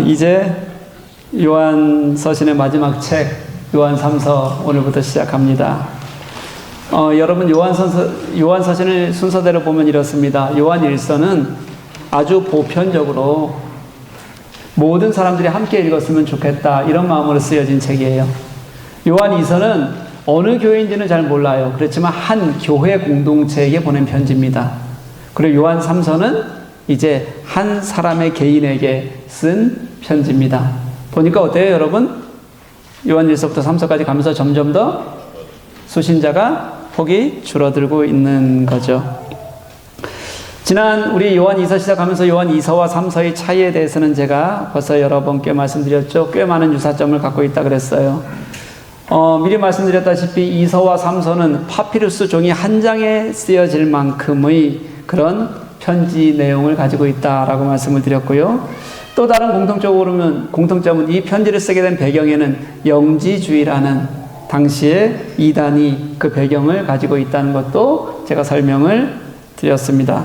이제 요한 서신의 마지막 책 요한 3서 오늘부터 시작합니다. 여러분 요한 서신을 순서대로 보면 이렇습니다. 요한 1서는 아주 보편적으로 모든 사람들이 함께 읽었으면 좋겠다 이런 마음으로 쓰여진 책이에요. 요한 2서는 어느 교회인지는 잘 몰라요. 그렇지만 한 교회 공동체에게 보낸 편지입니다. 그리고 요한 3서는 이제 한 사람의 개인에게 쓴 편지입니다. 보니까 어때요, 여러분? 요한 1서부터 3서까지 가면서 점점 더 수신자가 폭이 줄어들고 있는 거죠. 지난 우리 요한 2서 시작하면서 요한 2서와 3서의 차이에 대해서는 제가 벌써 여러 번께 말씀드렸죠. 꽤 많은 유사점을 갖고 있다 그랬어요. 미리 말씀드렸다시피 2서와 3서는 파피루스 종이 한 장에 쓰여질 만큼의 그런 편지 내용을 가지고 있다라고 말씀을 드렸고요. 또 다른 공통점은 이 편지를 쓰게 된 배경에는 영지주의라는 당시의 이단이 그 배경을 가지고 있다는 것도 제가 설명을 드렸습니다.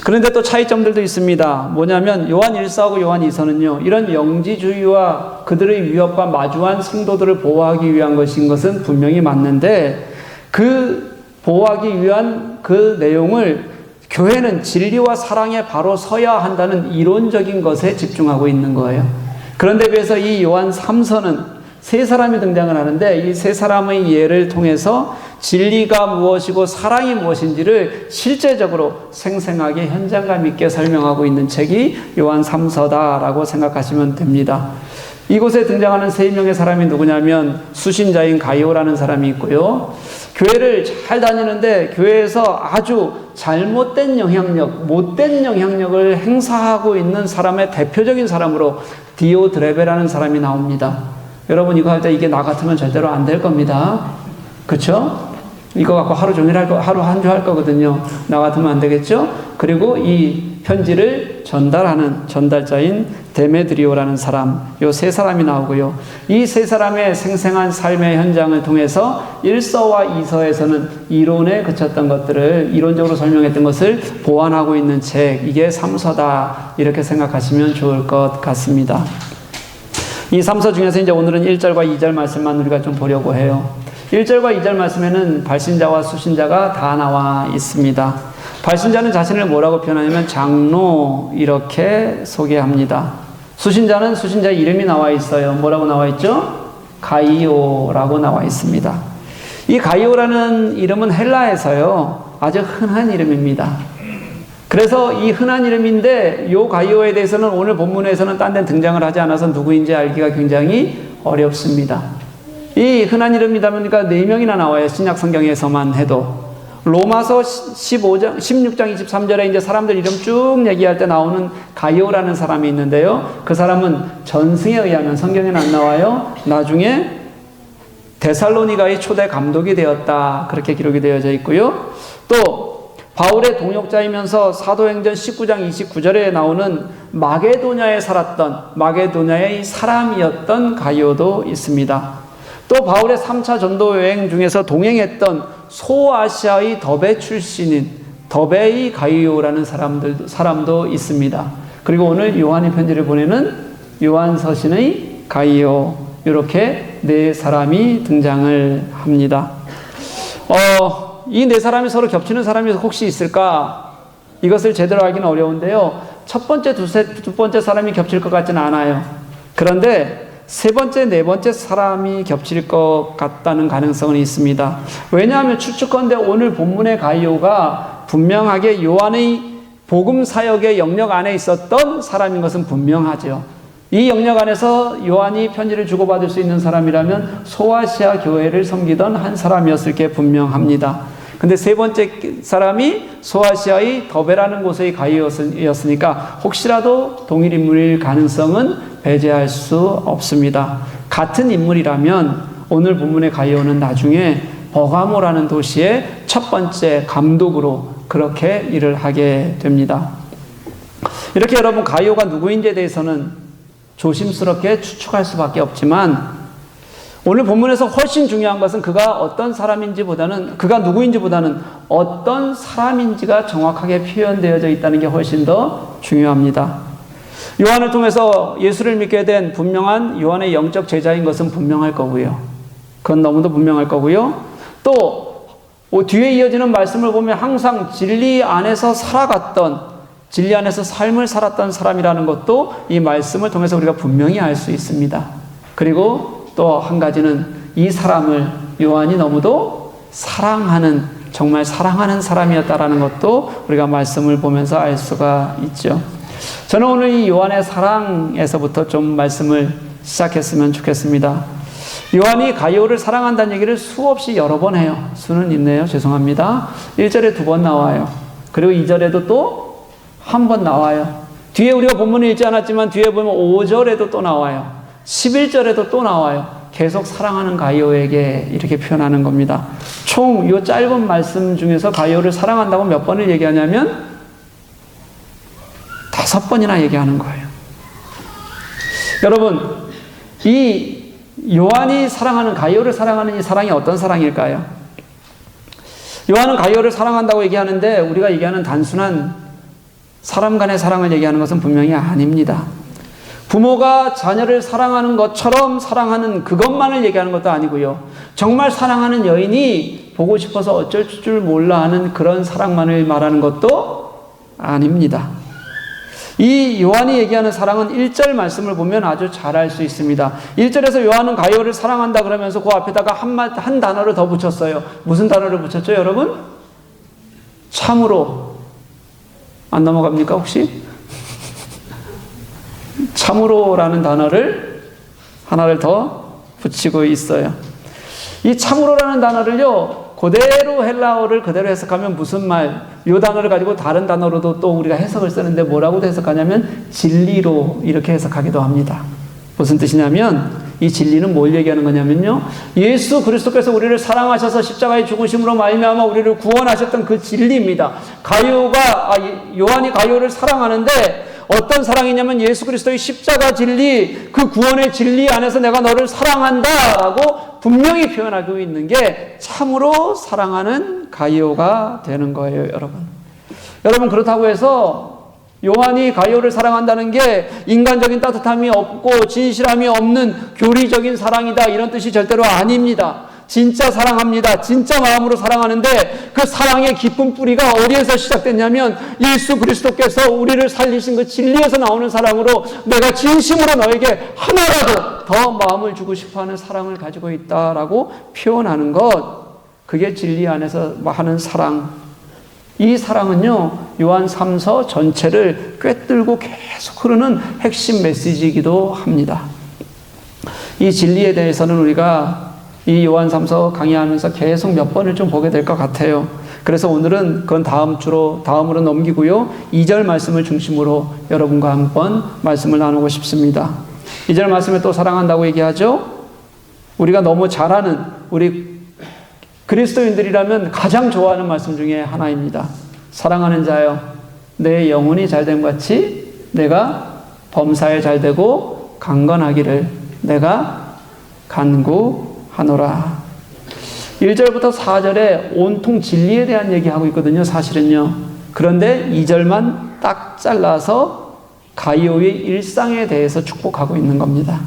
그런데 또 차이점들도 있습니다. 뭐냐면 요한 1서하고 요한 2서는요. 이런 영지주의와 그들의 위협과 마주한 성도들을 보호하기 위한 것은 분명히 맞는데 그 보호하기 위한 그 내용을 교회는 진리와 사랑에 바로 서야 한다는 이론적인 것에 집중하고 있는 거예요. 그런데 비해서 이 요한 3서는 세 사람이 등장을 하는데 이 세 사람의 예를 통해서 진리가 무엇이고 사랑이 무엇인지를 실제적으로 생생하게 현장감 있게 설명하고 있는 책이 요한 3서다라고 생각하시면 됩니다. 이곳에 등장하는 세 명의 사람이 누구냐면 수신자인 가이오라는 사람이 있고요. 교회를 잘 다니는데 교회에서 아주 잘못된 영향력, 못된 영향력을 행사하고 있는 사람의 대표적인 사람으로 디오드레베라는 사람이 나옵니다. 여러분 이거 할 때 이게 나 같으면 절대로 안 될 겁니다. 그렇죠? 이거 갖고 하루 종일 하루 한 주 할 거거든요. 나 같으면 안 되겠죠? 그리고 이 편지를 전달하는 전달자인 데메드리오라는 사람, 요 세 사람이 나오고요. 이 세 사람의 생생한 삶의 현장을 통해서 1서와 2서에서는 이론에 그쳤던 것들을 이론적으로 설명했던 것을 보완하고 있는 책, 이게 3서다 이렇게 생각하시면 좋을 것 같습니다. 이 3서 중에서 이제 오늘은 1절과 2절 말씀만 우리가 좀 보려고 해요. 1절과 2절 말씀에는 발신자와 수신자가 다 나와 있습니다. 발신자는 자신을 뭐라고 표현하냐면 장로 이렇게 소개합니다. 수신자는 수신자 이름이 나와 있어요. 뭐라고 나와 있죠? 가이오라고 나와 있습니다. 이 가이오라는 이름은 헬라에서요 아주 흔한 이름입니다. 그래서 이 흔한 이름인데 이 가이오에 대해서는 오늘 본문에서는 딴 데 등장을 하지 않아서 누구인지 알기가 굉장히 어렵습니다. 이 흔한 이름이다 보니까 4명이나 나와요. 신약 성경에서만 해도. 로마서 16장 23절에 이제 사람들 이름 쭉 얘기할 때 나오는 가이오라는 사람이 있는데요. 그 사람은 전승에 의하면 성경에는 안 나와요. 나중에 데살로니가의 초대 감독이 되었다. 그렇게 기록이 되어져 있고요. 또 바울의 동역자이면서 사도행전 19장 29절에 나오는 마게도냐에 살았던 마게도냐의 사람이었던 가이오도 있습니다. 또 바울의 3차 전도 여행 중에서 동행했던 소아시아의 더베 출신인 더베의 가이오라는 사람도 있습니다. 그리고 오늘 요한의 편지를 보내는 요한 서신의 가이오, 이렇게 네 사람이 등장을 합니다. 이 네 사람이 서로 겹치는 사람이 혹시 있을까? 이것을 제대로 알기는 어려운데요. 첫 번째, 두 번째 사람이 겹칠 것 같지는 않아요. 그런데 세 번째, 네 번째 사람이 겹칠 것 같다는 가능성은 있습니다. 왜냐하면 추측컨대 오늘 본문의 가이오가 분명하게 요한의 복음 사역의 영역 안에 있었던 사람인 것은 분명하죠. 이 영역 안에서 요한이 편지를 주고받을 수 있는 사람이라면 소아시아 교회를 섬기던 한 사람이었을 게 분명합니다. 근데 세 번째 사람이 소아시아의 더베라는 곳의 가이오였으니까 혹시라도 동일 인물일 가능성은 배제할 수 없습니다. 같은 인물이라면 오늘 본문의 가이오는 나중에 버가모라는 도시의 첫 번째 감독으로 그렇게 일을 하게 됩니다. 이렇게 여러분 가이오가 누구인지에 대해서는 조심스럽게 추측할 수밖에 없지만 오늘 본문에서 훨씬 중요한 것은 그가 어떤 사람인지보다는 그가 누구인지보다는 어떤 사람인지가 정확하게 표현되어져 있다는 게 훨씬 더 중요합니다. 요한을 통해서 예수를 믿게 된 분명한 요한의 영적 제자인 것은 분명할 거고요. 그건 너무도 분명할 거고요. 또 뒤에 이어지는 말씀을 보면 항상 진리 안에서 살아갔던, 진리 안에서 삶을 살았던 사람이라는 것도 이 말씀을 통해서 우리가 분명히 알 수 있습니다. 그리고 또 한 가지는 이 사람을 요한이 너무도 사랑하는, 정말 사랑하는 사람이었다라는 것도 우리가 말씀을 보면서 알 수가 있죠. 저는 오늘 이 요한의 사랑에서부터 좀 말씀을 시작했으면 좋겠습니다. 요한이 가이오를 사랑한다는 얘기를 수없이 여러 번 해요. 수는 있네요. 죄송합니다. 1절에 2번 나와요. 그리고 2절에도 또 한 번 나와요. 뒤에 우리가 본문을 읽지 않았지만 뒤에 보면 5절에도 또 나와요. 11절에도 또 나와요. 계속 사랑하는 가이오에게 이렇게 표현하는 겁니다. 총 이 짧은 말씀 중에서 가이오를 사랑한다고 몇 번을 얘기하냐면 5번이나 얘기하는 거예요. 여러분, 이 요한이 사랑하는, 가이오를 사랑하는 이 사랑이 어떤 사랑일까요? 요한은 가이오를 사랑한다고 얘기하는데 우리가 얘기하는 단순한 사람 간의 사랑을 얘기하는 것은 분명히 아닙니다. 부모가 자녀를 사랑하는 것처럼 사랑하는 그것만을 얘기하는 것도 아니고요. 정말 사랑하는 여인이 보고 싶어서 어쩔 줄 몰라 하는 그런 사랑만을 말하는 것도 아닙니다. 이 요한이 얘기하는 사랑은 1절 말씀을 보면 아주 잘 알 수 있습니다. 1절에서 요한은 가이오를 사랑한다 그러면서 그 앞에다가 한 단어를 더 붙였어요. 무슨 단어를 붙였죠, 여러분? 참으로. 안 넘어갑니까, 혹시? 참으로라는 단어를 하나를 더 붙이고 있어요. 이 참으로라는 단어를요, 그대로 헬라어를 그대로 해석하면 무슨 말, 이 단어를 가지고 다른 단어로도 또 우리가 해석을 쓰는데 뭐라고 해석하냐면 진리로 이렇게 해석하기도 합니다. 무슨 뜻이냐면 이 진리는 뭘 얘기하는 거냐면요, 예수 그리스도께서 우리를 사랑하셔서 십자가의 죽으심으로 말미암아 우리를 구원하셨던 그 진리입니다. 요한이 가이오를 사랑하는데 어떤 사랑이냐면 예수 그리스도의 십자가 진리, 그 구원의 진리 안에서 내가 너를 사랑한다라고 분명히 표현하고 있는 게 참으로 사랑하는 가이오가 되는 거예요, 여러분. 여러분, 그렇다고 해서 요한이 가이오를 사랑한다는 게 인간적인 따뜻함이 없고 진실함이 없는 교리적인 사랑이다, 이런 뜻이 절대로 아닙니다. 진짜 사랑합니다. 진짜 마음으로 사랑하는데 그 사랑의 깊은 뿌리가 어디에서 시작됐냐면 예수 그리스도께서 우리를 살리신 그 진리에서 나오는 사랑으로 내가 진심으로 너에게 하나라도 더 마음을 주고 싶어하는 사랑을 가지고 있다라고 표현하는 것, 그게 진리 안에서 하는 사랑. 이 사랑은요, 요한 3서 전체를 꿰뚫고 계속 흐르는 핵심 메시지이기도 합니다. 이 진리에 대해서는 우리가 이 요한 3서 강의하면서 계속 몇 번을 좀 보게 될 것 같아요. 그래서 오늘은 그건 다음으로 넘기고요, 2절 말씀을 중심으로 여러분과 한번 말씀을 나누고 싶습니다. 2절 말씀에 또 사랑한다고 얘기하죠. 우리가 너무 잘 아는, 우리 그리스도인들이라면 가장 좋아하는 말씀 중에 하나입니다. 사랑하는 자여, 내 영혼이 잘됨 같이 내가 범사에 잘되고 강건하기를 내가 간구하노라. 1절부터 4절에 온통 진리에 대한 얘기하고 있거든요, 사실은요. 그런데 2절만 딱 잘라서 가이오의 일상에 대해서 축복하고 있는 겁니다.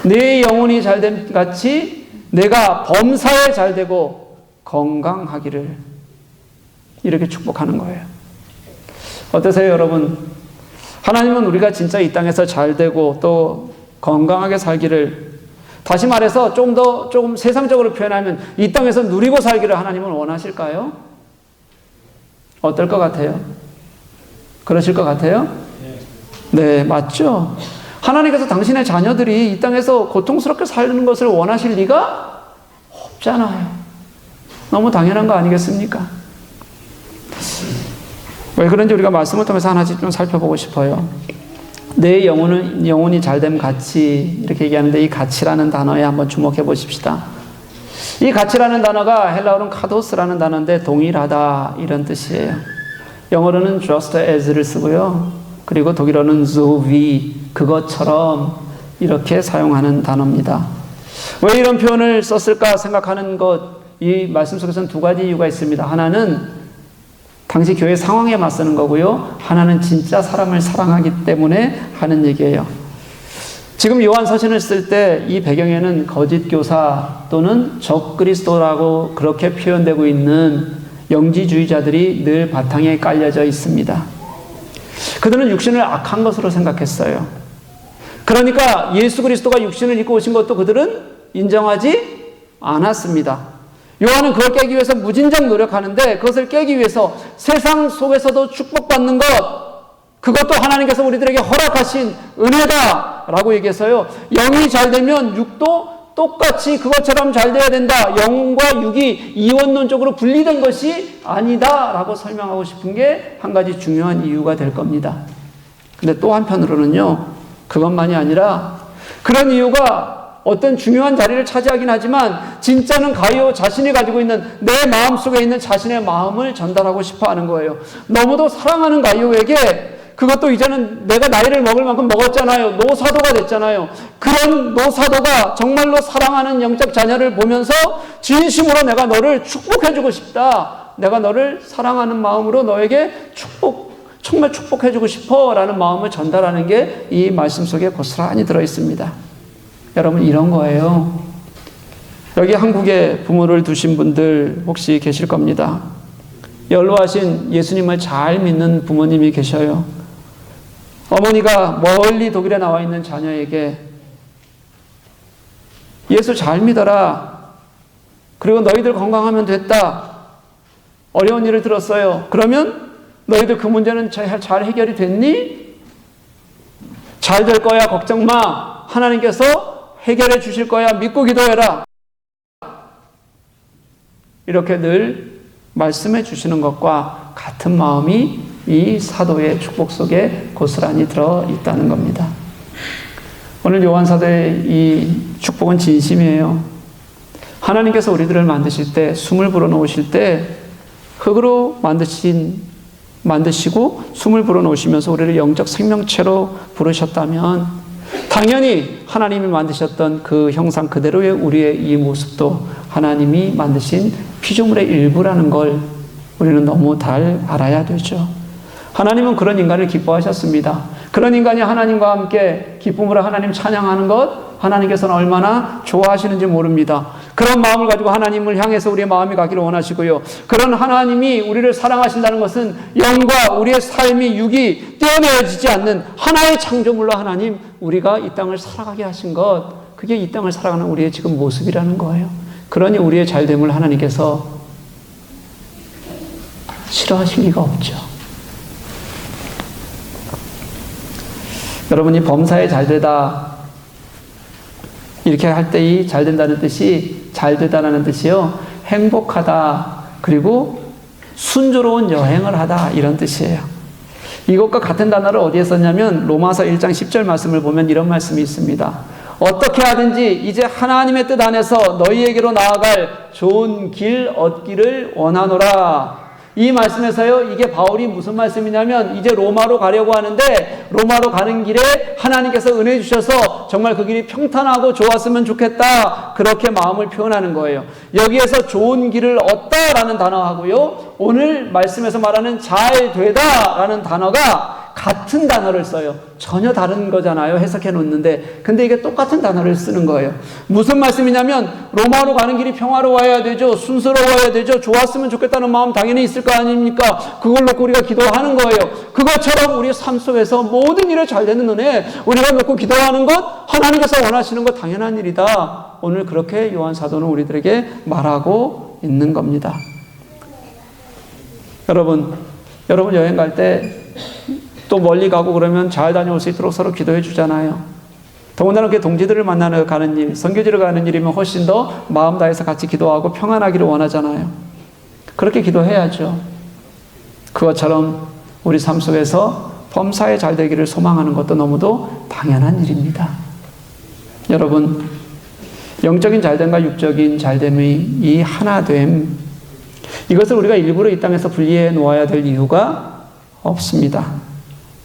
내 영혼이 잘됨 같이 내가 범사에 잘되고 건강하기를, 이렇게 축복하는 거예요. 어떠세요, 여러분? 하나님은 우리가 진짜 이 땅에서 잘되고 또 건강하게 살기를, 다시 말해서 조금 세상적으로 표현하면 이 땅에서 누리고 살기를 하나님은 원하실까요? 어떨 것 같아요? 그러실 것 같아요? 네, 맞죠? 하나님께서 당신의 자녀들이 이 땅에서 고통스럽게 사는 것을 원하실 리가 없잖아요. 너무 당연한 거 아니겠습니까? 왜 그런지 우리가 말씀을 통해서 하나씩 좀 살펴보고 싶어요. 내 영혼이 잘됨 같이, 이렇게 얘기하는데 이 같이라는 단어에 한번 주목해 보십시다. 이 같이라는 단어가 헬라어로는 카도스라는 단어인데 동일하다, 이런 뜻이에요. 영어로는 just as를 쓰고요. 그리고 독일어는 so wie, 그것처럼, 이렇게 사용하는 단어입니다. 왜 이런 표현을 썼을까 생각하는 것, 이 말씀 속에서는 두 가지 이유가 있습니다. 하나는 당시 교회 상황에 맞서는 거고요. 하나는 진짜 사람을 사랑하기 때문에 하는 얘기예요. 지금 요한서신을 쓸 때 이 배경에는 거짓 교사 또는 적그리스도라고 그렇게 표현되고 있는 영지주의자들이 늘 바탕에 깔려져 있습니다. 그들은 육신을 악한 것으로 생각했어요. 그러니까 예수 그리스도가 육신을 입고 오신 것도 그들은 인정하지 않았습니다. 요한은 그걸 깨기 위해서 무진장 노력하는데 그것을 깨기 위해서 세상 속에서도 축복받는 것, 그것도 하나님께서 우리들에게 허락하신 은혜다라고 얘기해서요. 영이 잘 되면 육도 똑같이 그것처럼 잘 돼야 된다. 영과 육이 이원론적으로 분리된 것이 아니다라고 설명하고 싶은 게 한 가지 중요한 이유가 될 겁니다. 근데 또 한편으로는요. 그것만이 아니라 그런 이유가 어떤 중요한 자리를 차지하긴 하지만 진짜는 가이오 자신이 가지고 있는 내 마음속에 있는 자신의 마음을 전달하고 싶어 하는 거예요. 너무도 사랑하는 가이오에게 그것도 이제는 내가 나이를 먹을 만큼 먹었잖아요. 노사도가 됐잖아요. 그런 노사도가 정말로 사랑하는 영적 자녀를 보면서 진심으로 내가 너를 축복해주고 싶다. 내가 너를 사랑하는 마음으로 너에게 정말 축복해주고 싶어 라는 마음을 전달하는 게 이 말씀 속에 고스란히 들어있습니다. 여러분, 이런 거예요. 여기 한국에 부모를 두신 분들 혹시 계실 겁니다. 연로하신 예수님을 잘 믿는 부모님이 계셔요. 어머니가 멀리 독일에 나와 있는 자녀에게 예수 잘 믿어라. 그리고 너희들 건강하면 됐다. 어려운 일을 들었어요. 그러면 너희들 그 문제는 잘 해결이 됐니? 잘 될 거야. 걱정 마. 하나님께서 해결해 주실 거야. 믿고 기도해라. 이렇게 늘 말씀해 주시는 것과 같은 마음이 이 사도의 축복 속에 고스란히 들어있다는 겁니다. 오늘 요한사도의 이 축복은 진심이에요. 하나님께서 우리들을 만드실 때, 숨을 불어넣으실 때 흙으로 만드시고 숨을 불어넣으시면서 우리를 영적 생명체로 부르셨다면 당연히 하나님이 만드셨던 그 형상 그대로의 우리의 이 모습도 하나님이 만드신 피조물의 일부라는 걸 우리는 너무 잘 알아야 되죠. 하나님은 그런 인간을 기뻐하셨습니다. 그런 인간이 하나님과 함께 기쁨으로 하나님 찬양하는 것 하나님께서는 얼마나 좋아하시는지 모릅니다. 그런 마음을 가지고 하나님을 향해서 우리의 마음이 가기를 원하시고요. 그런 하나님이 우리를 사랑하신다는 것은 영과 우리의 삶이 육이 떼어내어지지 않는 하나의 창조물로 하나님 우리가 이 땅을 살아가게 하신 것, 그게 이 땅을 살아가는 우리의 지금 모습이라는 거예요. 그러니 우리의 잘됨을 하나님께서 싫어하실 리가 없죠. 여러분이 범사에 잘되다 이렇게 할 때 이 잘된다는 뜻이 잘되다라는 뜻이요. 행복하다 그리고 순조로운 여행을 하다 이런 뜻이에요. 이것과 같은 단어를 어디에 썼냐면 로마서 1장 10절 말씀을 보면 이런 말씀이 있습니다. 어떻게 하든지 이제 하나님의 뜻 안에서 너희에게로 나아갈 좋은 길 얻기를 원하노라. 이 말씀에서요, 이게 바울이 무슨 말씀이냐면 이제 로마로 가려고 하는데 로마로 가는 길에 하나님께서 은혜 주셔서 정말 그 길이 평탄하고 좋았으면 좋겠다. 그렇게 마음을 표현하는 거예요. 여기에서 좋은 길을 얻다라는 단어하고요, 오늘 말씀에서 말하는 잘 되다라는 단어가 같은 단어를 써요. 전혀 다른 거잖아요. 해석해 놓는데. 근데 이게 똑같은 단어를 쓰는 거예요. 무슨 말씀이냐면 로마로 가는 길이 평화로워야 되죠. 순스러워야 되죠. 좋았으면 좋겠다는 마음 당연히 있을 거 아닙니까? 그걸 놓고 우리가 기도하는 거예요. 그것처럼 우리 삶 속에서 모든 일에 잘 되는 은혜, 우리가 놓고 기도하는 것, 하나님께서 원하시는 것 당연한 일이다. 오늘 그렇게 요한 사도는 우리들에게 말하고 있는 겁니다. 여러분 여행 갈 때 또 멀리 가고 그러면 잘 다녀올 수 있도록 서로 기도해 주잖아요. 더군다나 그 동지들을 만나러 가는 일, 선교지를 가는 일이면 훨씬 더 마음 다해서 같이 기도하고 평안하기를 원하잖아요. 그렇게 기도해야죠. 그것처럼 우리 삶 속에서 범사에 잘 되기를 소망하는 것도 너무도 당연한 일입니다. 여러분, 영적인 잘됨과 육적인 잘됨의 이 하나됨, 이것을 우리가 일부러 이 땅에서 분리해 놓아야 될 이유가 없습니다.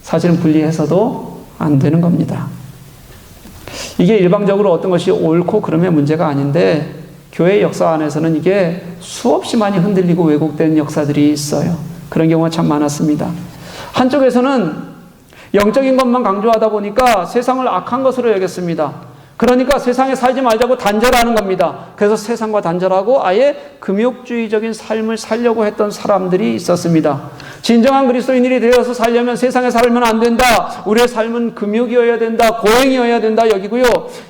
사실은 분리해서도 안 되는 겁니다. 이게 일방적으로 어떤 것이 옳고 그름의 문제가 아닌데 교회의 역사 안에서는 이게 수없이 많이 흔들리고 왜곡된 역사들이 있어요. 그런 경우가 참 많았습니다. 한쪽에서는 영적인 것만 강조하다 보니까 세상을 악한 것으로 여겼습니다. 그러니까 세상에 살지 말자고 단절하는 겁니다. 그래서 세상과 단절하고 아예 금욕주의적인 삶을 살려고 했던 사람들이 있었습니다. 진정한 그리스도인이 되어서 살려면 세상에 살면 안 된다. 우리의 삶은 금욕이어야 된다. 고행이어야 된다 여기고요.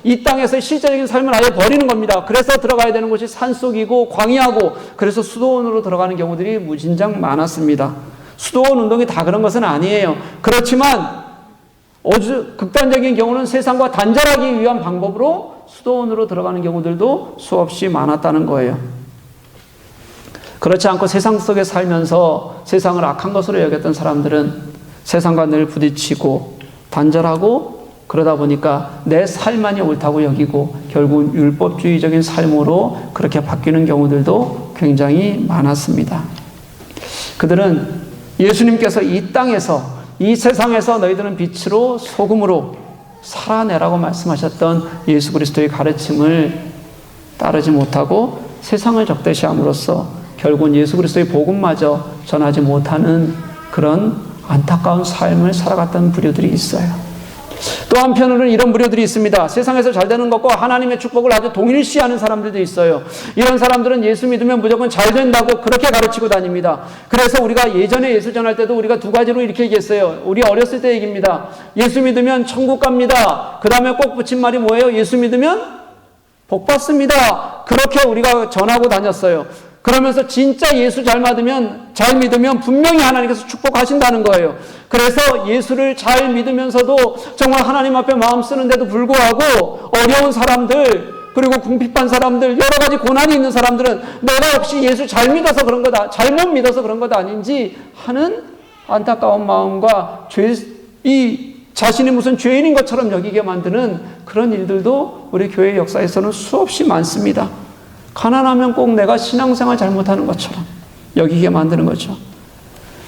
이 땅에서 실제적인 삶을 아예 버리는 겁니다. 그래서 들어가야 되는 곳이 산속이고 광야고, 그래서 수도원으로 들어가는 경우들이 무진장 많았습니다. 수도원 운동이 다 그런 것은 아니에요. 그렇지만 아주 극단적인 경우는 세상과 단절하기 위한 방법으로 수도원으로 들어가는 경우들도 수없이 많았다는 거예요. 그렇지 않고 세상 속에 살면서 세상을 악한 것으로 여겼던 사람들은 세상과 늘 부딪히고 단절하고, 그러다 보니까 내 삶만이 옳다고 여기고 결국 율법주의적인 삶으로 그렇게 바뀌는 경우들도 굉장히 많았습니다. 그들은 예수님께서 이 땅에서, 이 세상에서 너희들은 빛으로 소금으로 살아내라고 말씀하셨던 예수 그리스도의 가르침을 따르지 못하고 세상을 적대시함으로써 결국은 예수 그리스도의 복음마저 전하지 못하는 그런 안타까운 삶을 살아갔던 부류들이 있어요. 또 한편으로는 이런 부류들이 있습니다. 세상에서 잘 되는 것과 하나님의 축복을 아주 동일시하는 사람들도 있어요. 이런 사람들은 예수 믿으면 무조건 잘 된다고 그렇게 가르치고 다닙니다. 그래서 우리가 예전에 예수 전할 때도 우리가 두 가지로 이렇게 얘기했어요. 우리 어렸을 때 얘기입니다. 예수 믿으면 천국 갑니다. 그 다음에 꼭 붙인 말이 뭐예요? 예수 믿으면 복 받습니다. 그렇게 우리가 전하고 다녔어요. 그러면서 진짜 예수 잘 믿으면 분명히 하나님께서 축복하신다는 거예요. 그래서 예수를 잘 믿으면서도 정말 하나님 앞에 마음 쓰는데도 불구하고 어려운 사람들, 그리고 궁핍한 사람들, 여러 가지 고난이 있는 사람들은 내가 혹시 예수 잘 믿어서 그런 거다, 잘못 믿어서 그런 것 아닌지 하는 안타까운 마음과 이 자신이 무슨 죄인인 것처럼 여기게 만드는 그런 일들도 우리 교회 역사에서는 수없이 많습니다. 가난하면 꼭 내가 신앙생활 잘못하는 것처럼 여기게 만드는 거죠.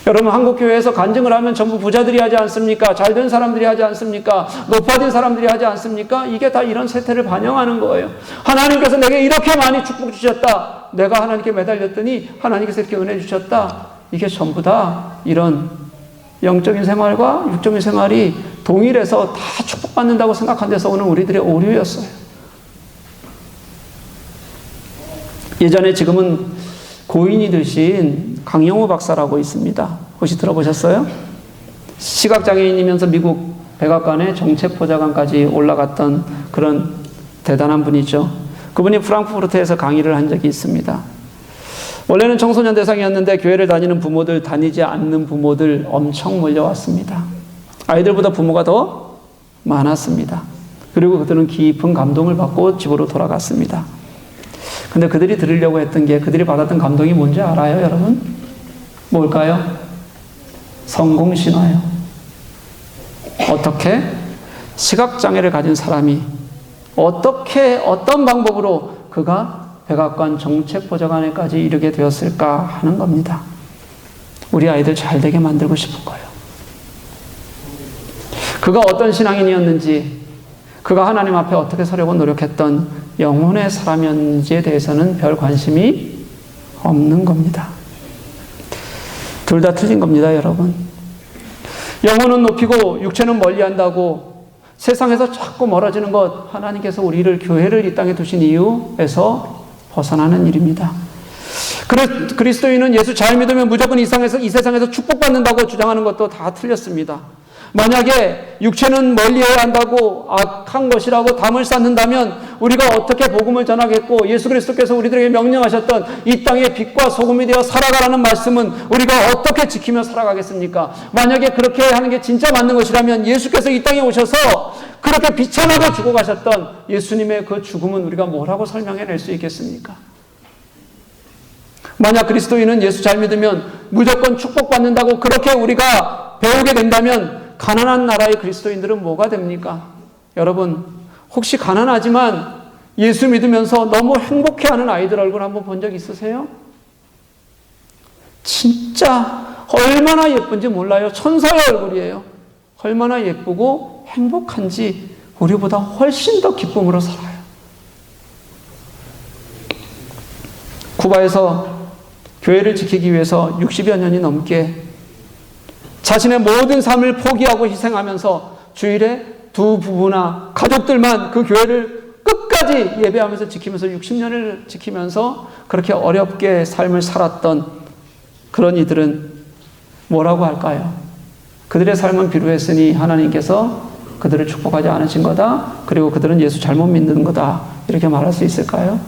여러분, 한국교회에서 간증을 하면 전부 부자들이 하지 않습니까? 잘된 사람들이 하지 않습니까? 높아진 사람들이 하지 않습니까? 이게 다 이런 세태를 반영하는 거예요. 하나님께서 내게 이렇게 많이 축복 주셨다. 내가 하나님께 매달렸더니 하나님께서 이렇게 은혜 주셨다. 이게 전부 다 이런 영적인 생활과 육적인 생활이 동일해서 다 축복받는다고 생각한 데서 오는 우리들의 오류였어요. 예전에, 지금은 고인이 되신 강영호 박사라고 있습니다. 혹시 들어보셨어요? 시각장애인이면서 미국 백악관의 정책보좌관까지 올라갔던 그런 대단한 분이죠. 그분이 프랑크푸르트에서 강의를 한 적이 있습니다. 원래는 청소년 대상이었는데 교회를 다니는 부모들, 다니지 않는 부모들 엄청 몰려왔습니다. 아이들보다 부모가 더 많았습니다. 그리고 그들은 깊은 감동을 받고 집으로 돌아갔습니다. 근데 그들이 들으려고 했던 게, 그들이 받았던 감동이 뭔지 알아요, 여러분? 뭘까요? 성공신화요. 어떻게? 시각장애를 가진 사람이 어떻게, 어떤 방법으로 그가 백악관 정책보좌관에까지 이르게 되었을까 하는 겁니다. 우리 아이들 잘 되게 만들고 싶은 거예요. 그가 어떤 신앙인이었는지, 그가 하나님 앞에 어떻게 서려고 노력했던 영혼의 사람이었는지에 대해서는 별 관심이 없는 겁니다. 둘 다 틀린 겁니다, 여러분. 영혼은 높이고 육체는 멀리한다고 세상에서 자꾸 멀어지는 것, 하나님께서 우리를, 교회를 이 땅에 두신 이유에서 벗어나는 일입니다. 그리스도인은 예수 잘 믿으면 무조건 이 세상에서 축복받는다고 주장하는 것도 다 틀렸습니다. 만약에 육체는 멀리해야 한다고 악한 것이라고 담을 쌓는다면 우리가 어떻게 복음을 전하겠고, 예수 그리스도께서 우리들에게 명령하셨던 이 땅의 빛과 소금이 되어 살아가라는 말씀은 우리가 어떻게 지키며 살아가겠습니까? 만약에 그렇게 하는 게 진짜 맞는 것이라면 예수께서 이 땅에 오셔서 그렇게 비천하고 죽어가셨던 예수님의 그 죽음은 우리가 뭐라고 설명해낼 수 있겠습니까? 만약 그리스도인은 예수 잘 믿으면 무조건 축복받는다고 그렇게 우리가 배우게 된다면 가난한 나라의 그리스도인들은 뭐가 됩니까? 여러분, 혹시 가난하지만 예수 믿으면서 너무 행복해하는 아이들 얼굴 한번 본 적 있으세요? 진짜 얼마나 예쁜지 몰라요. 천사의 얼굴이에요. 얼마나 예쁘고 행복한지 우리보다 훨씬 더 기쁨으로 살아요. 쿠바에서 교회를 지키기 위해서 60여 년이 넘게 자신의 모든 삶을 포기하고 희생하면서 주일에 두 부부나 가족들만 그 교회를 끝까지 예배하면서 지키면서 60년을 지키면서 그렇게 어렵게 삶을 살았던 그런 이들은 뭐라고 할까요? 그들의 삶은 비루했으니 하나님께서 그들을 축복하지 않으신 거다. 그리고 그들은 예수 잘못 믿는 거다. 이렇게 말할 수 있을까요?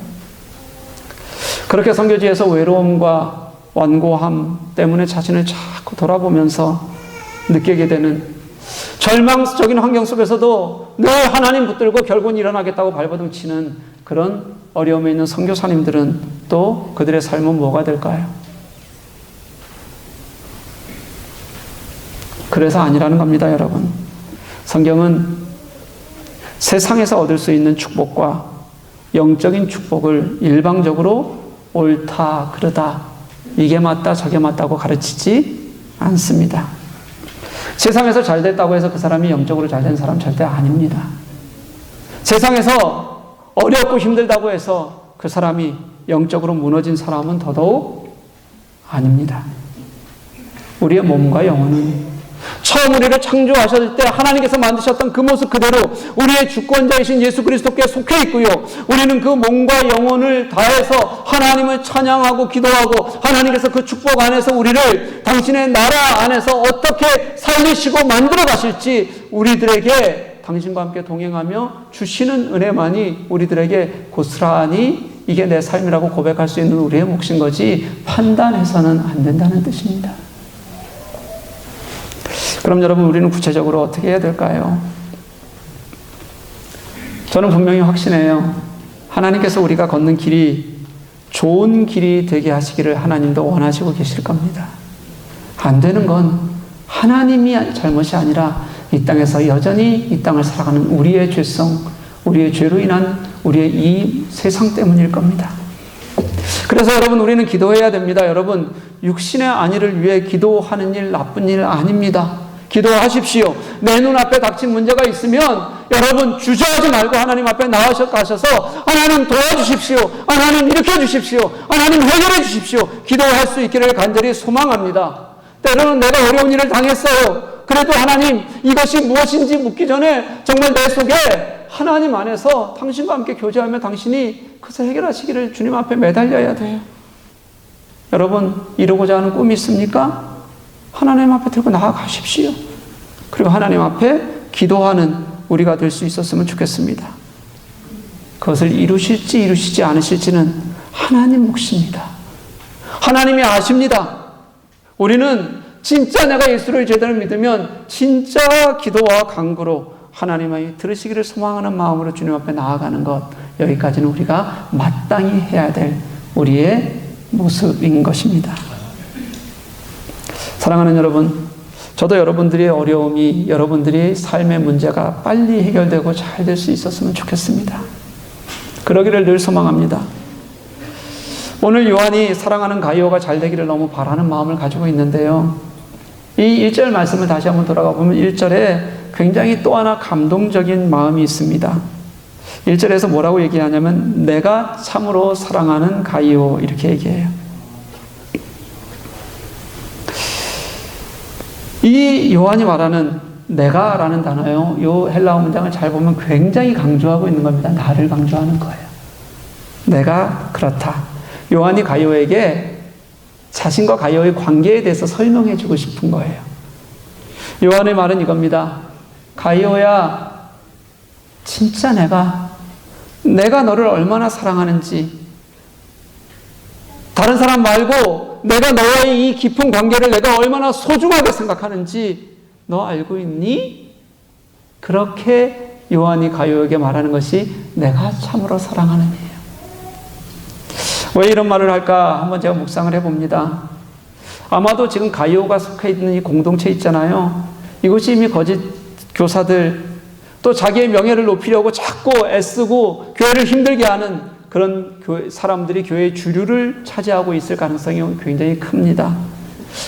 그렇게 선교지에서 외로움과 완고함 때문에 자신을 자꾸 돌아보면서 느끼게 되는 절망적인 환경 속에서도 늘 하나님 붙들고 결국은 일어나겠다고 발버둥 치는 그런 어려움에 있는 선교사님들은 또 그들의 삶은 뭐가 될까요? 그래서 아니라는 겁니다, 여러분. 성경은 세상에서 얻을 수 있는 축복과 영적인 축복을 일방적으로 옳다, 그르다, 이게 맞다, 저게 맞다고 가르치지 않습니다. 세상에서 잘 됐다고 해서 그 사람이 영적으로 잘 된 사람 절대 아닙니다. 세상에서 어렵고 힘들다고 해서 그 사람이 영적으로 무너진 사람은 더더욱 아닙니다. 우리의 몸과 영혼은 처음 우리를 창조하셨을 때 하나님께서 만드셨던 그 모습 그대로 우리의 주권자이신 예수 그리스도께 속해 있고요. 우리는 그 몸과 영혼을 다해서 하나님을 찬양하고 기도하고 하나님께서 그 축복 안에서 우리를 당신의 나라 안에서 어떻게 살리시고 만들어 가실지 우리들에게 당신과 함께 동행하며 주시는 은혜만이 우리들에게 고스란히 이게 내 삶이라고 고백할 수 있는 우리의 몫인 거지 판단해서는 안 된다는 뜻입니다. 그럼 여러분, 우리는 구체적으로 어떻게 해야 될까요? 저는 분명히 확신해요. 하나님께서 우리가 걷는 길이 좋은 길이 되게 하시기를 하나님도 원하시고 계실 겁니다. 안 되는 건 하나님이 잘못이 아니라 이 땅에서 여전히 이 땅을 살아가는 우리의 죄성, 우리의 죄로 인한 우리의 이 세상 때문일 겁니다. 그래서 여러분, 우리는 기도해야 됩니다. 여러분, 육신의 안위를 위해 기도하는 일 나쁜 일 아닙니다. 기도하십시오. 내 눈앞에 닥친 문제가 있으면 여러분 주저하지 말고 하나님 앞에 나아가셔서 하나님 도와주십시오. 하나님 일으켜 주십시오. 하나님 해결해 주십시오. 기도할 수 있기를 간절히 소망합니다. 때로는 내가 어려운 일을 당했어요. 그래도 하나님 이것이 무엇인지 묻기 전에 정말 내 속에 하나님 안에서 당신과 함께 교제하며 당신이 그것을 해결하시기를 주님 앞에 매달려야 돼요. 여러분, 이루고자 하는 꿈이 있습니까? 하나님 앞에 들고 나아가십시오. 그리고 하나님 앞에 기도하는 우리가 될 수 있었으면 좋겠습니다. 그것을 이루실지 이루시지 않으실지는 하나님 몫입니다. 하나님이 아십니다. 우리는 진짜 내가 예수를 제대로 믿으면 진짜 기도와 간구로 하나님의 들으시기를 소망하는 마음으로 주님 앞에 나아가는 것, 여기까지는 우리가 마땅히 해야 될 우리의 모습인 것입니다. 사랑하는 여러분, 저도 여러분들의 어려움이, 여러분들의 삶의 문제가 빨리 해결되고 잘 될 수 있었으면 좋겠습니다. 그러기를 늘 소망합니다. 오늘 요한이 사랑하는 가이오가 잘 되기를 너무 바라는 마음을 가지고 있는데요. 이 1절 말씀을 다시 한번 돌아가 보면 1절에 굉장히 또 하나 감동적인 마음이 있습니다. 1절에서 뭐라고 얘기하냐면 내가 참으로 사랑하는 가이오 이렇게 얘기해요. 이 요한이 말하는 내가라는 단어요. 이 헬라어 문장을 잘 보면 굉장히 강조하고 있는 겁니다. 나를 강조하는 거예요. 내가 그렇다. 요한이 가이오에게 자신과 가이오의 관계에 대해서 설명해 주고 싶은 거예요. 요한의 말은 이겁니다. 가이오야, 진짜 내가 너를 얼마나 사랑하는지, 다른 사람 말고 내가 너와의 이 깊은 관계를 내가 얼마나 소중하게 생각하는지 너 알고 있니? 그렇게 요한이 가이오에게 말하는 것이 내가 참으로 사랑하는 이에요. 왜 이런 말을 할까 한번 제가 묵상을 해봅니다. 아마도 지금 가이오가 속해 있는 이 공동체 있잖아요. 이곳이 이미 거짓 교사들, 또 자기의 명예를 높이려고 자꾸 애쓰고 교회를 힘들게 하는 그런 사람들이 교회의 주류를 차지하고 있을 가능성이 굉장히 큽니다.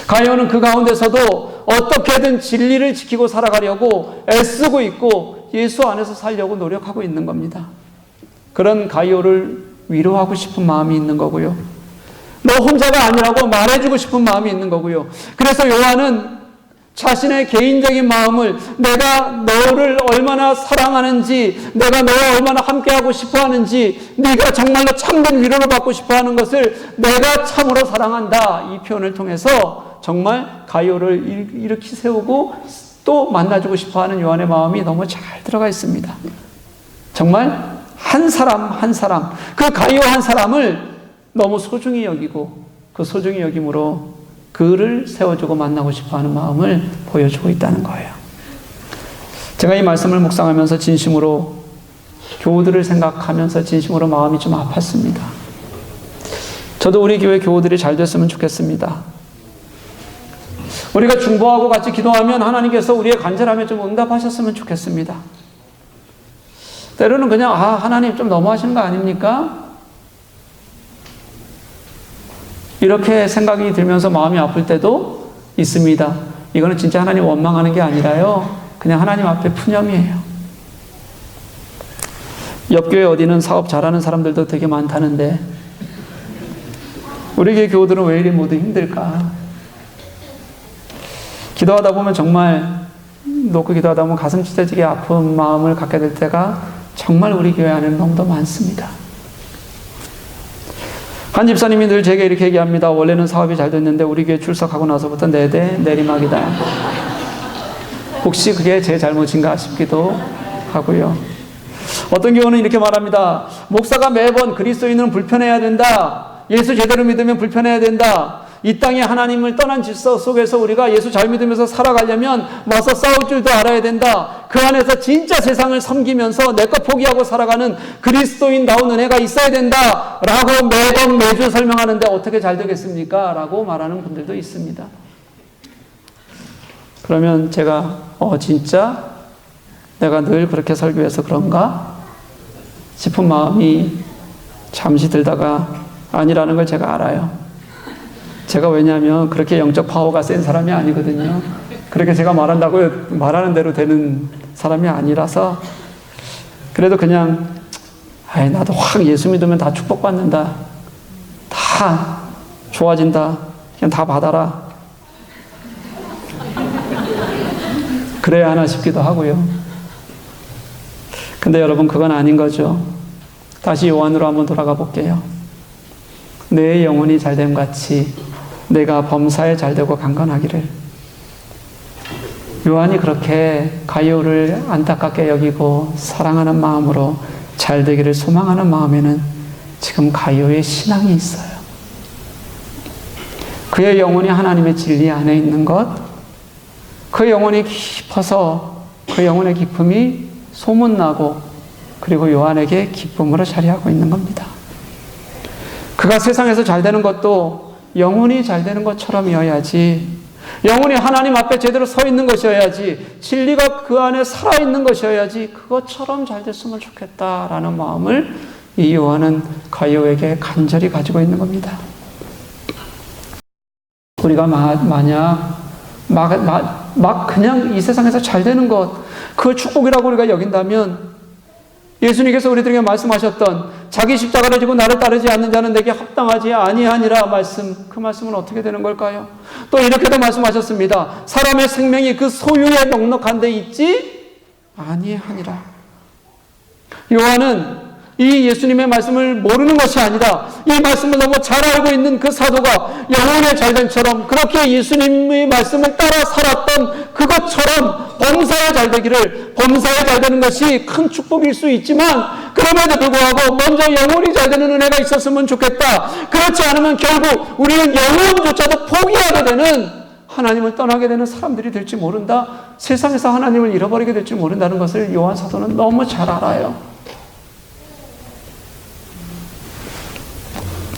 가이오는 그 가운데서도 어떻게든 진리를 지키고 살아가려고 애쓰고 있고 예수 안에서 살려고 노력하고 있는 겁니다. 그런 가이오를 위로하고 싶은 마음이 있는 거고요. 너 혼자가 아니라고 말해주고 싶은 마음이 있는 거고요. 그래서 요한은 자신의 개인적인 마음을 내가 너를 얼마나 사랑하는지, 내가 너와 얼마나 함께하고 싶어하는지, 네가 정말로 참된 위로를 받고 싶어하는 것을 내가 참으로 사랑한다, 이 표현을 통해서 정말 가요를 일으키 세우고 또 만나주고 싶어하는 요한의 마음이 너무 잘 들어가 있습니다. 정말 한 사람 한 사람, 그 가요 한 사람을 너무 소중히 여기고 그 소중히 여김으로 그를 세워주고 만나고 싶어하는 마음을 보여주고 있다는 거예요. 제가 이 말씀을 묵상하면서 진심으로 교우들을 생각하면서 진심으로 마음이 좀 아팠습니다. 저도 우리 교회 교우들이 잘 됐으면 좋겠습니다. 우리가 중보하고 같이 기도하면 하나님께서 우리의 간절함에 좀 응답하셨으면 좋겠습니다. 때로는 그냥 하나님 좀 너무하시는 거 아닙니까? 이렇게 생각이 들면서 마음이 아플 때도 있습니다. 이거는 진짜 하나님 원망하는 게 아니라요, 그냥 하나님 앞에 푸념이에요. 옆교회 어디는 사업 잘하는 사람들도 되게 많다는데 우리 교회 교우들은 왜 이리 모두 힘들까? 기도하다 보면 정말 놓고 기도하다 보면 가슴 찢어지게 아픈 마음을 갖게 될 때가 정말 우리 교회 안에는 너무도 많습니다. 한 집사님이 늘 제게 이렇게 얘기합니다. 원래는 사업이 잘 됐는데 우리 교회 출석하고 나서부터 내대 내리막이다. 혹시 그게 제 잘못인가 싶기도 하고요. 어떤 경우는 이렇게 말합니다. 목사가 매번 그리스도인은 불편해야 된다. 예수 제대로 믿으면 불편해야 된다. 이 땅에 하나님을 떠난 질서 속에서 우리가 예수 잘 믿으면서 살아가려면 와서 싸울 줄도 알아야 된다. 그 안에서 진짜 세상을 섬기면서 내 것 포기하고 살아가는 그리스도인다운 은혜가 있어야 된다 라고 매번 매주 설명하는데 어떻게 잘 되겠습니까? 라고 말하는 분들도 있습니다. 그러면 제가 진짜 내가 늘 그렇게 설교해서 그런가 싶은 마음이 잠시 들다가 아니라는 걸 제가 알아요. 제가 왜냐하면 그렇게 영적 파워가 센 사람이 아니거든요. 그렇게 제가 말하는 대로 되는 사람이 아니라서 그래도 그냥 나도 확 예수 믿으면 다 축복받는다, 다 좋아진다, 그냥 다 받아라, 그래야 하나 싶기도 하고요. 근데 여러분 그건 아닌 거죠. 다시 요한으로 한번 돌아가 볼게요. 내 영혼이 잘됨 같이 내가 범사에 잘되고 강건하기를. 요한이 그렇게 가요를 안타깝게 여기고 사랑하는 마음으로 잘되기를 소망하는 마음에는 지금 가요의 신앙이 있어요. 그의 영혼이 하나님의 진리 안에 있는 것, 그 영혼이 깊어서 그 영혼의 기쁨이 소문나고 그리고 요한에게 기쁨으로 자리하고 있는 겁니다. 그가 세상에서 잘 되는 것도 영혼이 잘 되는 것처럼이어야지, 영혼이 하나님 앞에 제대로 서 있는 것이어야지, 진리가 그 안에 살아있는 것이어야지 그것처럼 잘 됐으면 좋겠다라는 마음을 이 요한은 가요에게 간절히 가지고 있는 겁니다. 우리가 만약 막 그냥 이 세상에서 잘 되는 것, 그걸 축복이라고 우리가 여긴다면 예수님께서 우리들에게 말씀하셨던 자기 십자가를 지고 나를 따르지 않는 자는 내게 합당하지 아니하니라 말씀, 그 말씀은 어떻게 되는 걸까요? 또 이렇게도 말씀하셨습니다. 사람의 생명이 그 소유에 넉넉한 데 있지 아니하니라. 요한은 이 예수님의 말씀을 모르는 것이 아니라 이 말씀을 너무 잘 알고 있는 그 사도가 영혼의 잘됨처럼 그렇게 예수님의 말씀을 따라 살았던 그것처럼 범사에 잘되기를, 범사에 잘되는 것이 큰 축복일 수 있지만 그럼에도 불구하고 먼저 영혼이 잘되는 은혜가 있었으면 좋겠다. 그렇지 않으면 결국 우리는 영혼조차도 포기하게 되는, 하나님을 떠나게 되는 사람들이 될지 모른다. 세상에서 하나님을 잃어버리게 될지 모른다는 것을 요한 사도는 너무 잘 알아요.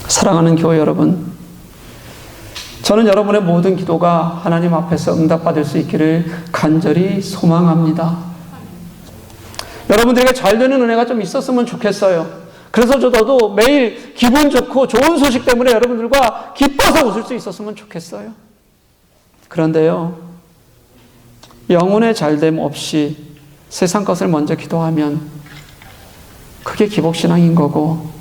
사랑하는 교회 여러분, 저는 여러분의 모든 기도가 하나님 앞에서 응답받을 수 있기를 간절히 소망합니다. 여러분들에게 잘 되는 은혜가 좀 있었으면 좋겠어요. 그래서 저도 매일 기분 좋고 좋은 소식 때문에 여러분들과 기뻐서 웃을 수 있었으면 좋겠어요. 그런데요, 영혼의 잘됨 없이 세상 것을 먼저 기도하면 그게 기복신앙인 거고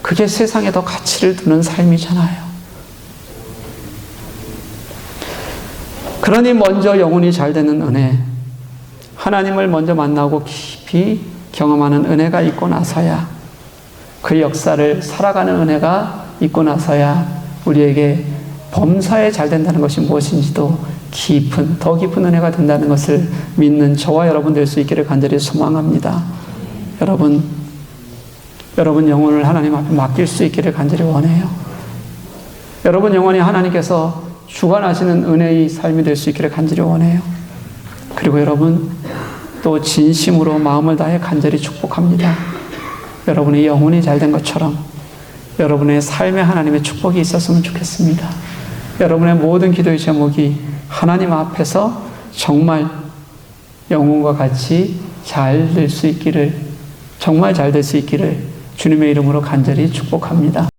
그게 세상에 더 가치를 두는 삶이잖아요. 그러니 먼저 영혼이 잘 되는 은혜, 하나님을 먼저 만나고 깊이 경험하는 은혜가 있고 나서야, 그 역사를 살아가는 은혜가 있고 나서야 우리에게 범사에 잘 된다는 것이 무엇인지도 더 깊은 은혜가 된다는 것을 믿는 저와 여러분 될 수 있기를 간절히 소망합니다. 여러분 영혼을 하나님 앞에 맡길 수 있기를 간절히 원해요. 여러분 영혼이 하나님께서 주관하시는 은혜의 삶이 될 수 있기를 간절히 원해요. 그리고 여러분 또 진심으로 마음을 다해 간절히 축복합니다. 여러분의 영혼이 잘된 것처럼 여러분의 삶에 하나님의 축복이 있었으면 좋겠습니다. 여러분의 모든 기도의 제목이 하나님 앞에서 정말 영혼과 같이 잘 될 수 있기를, 정말 잘 될 수 있기를 주님의 이름으로 간절히 축복합니다.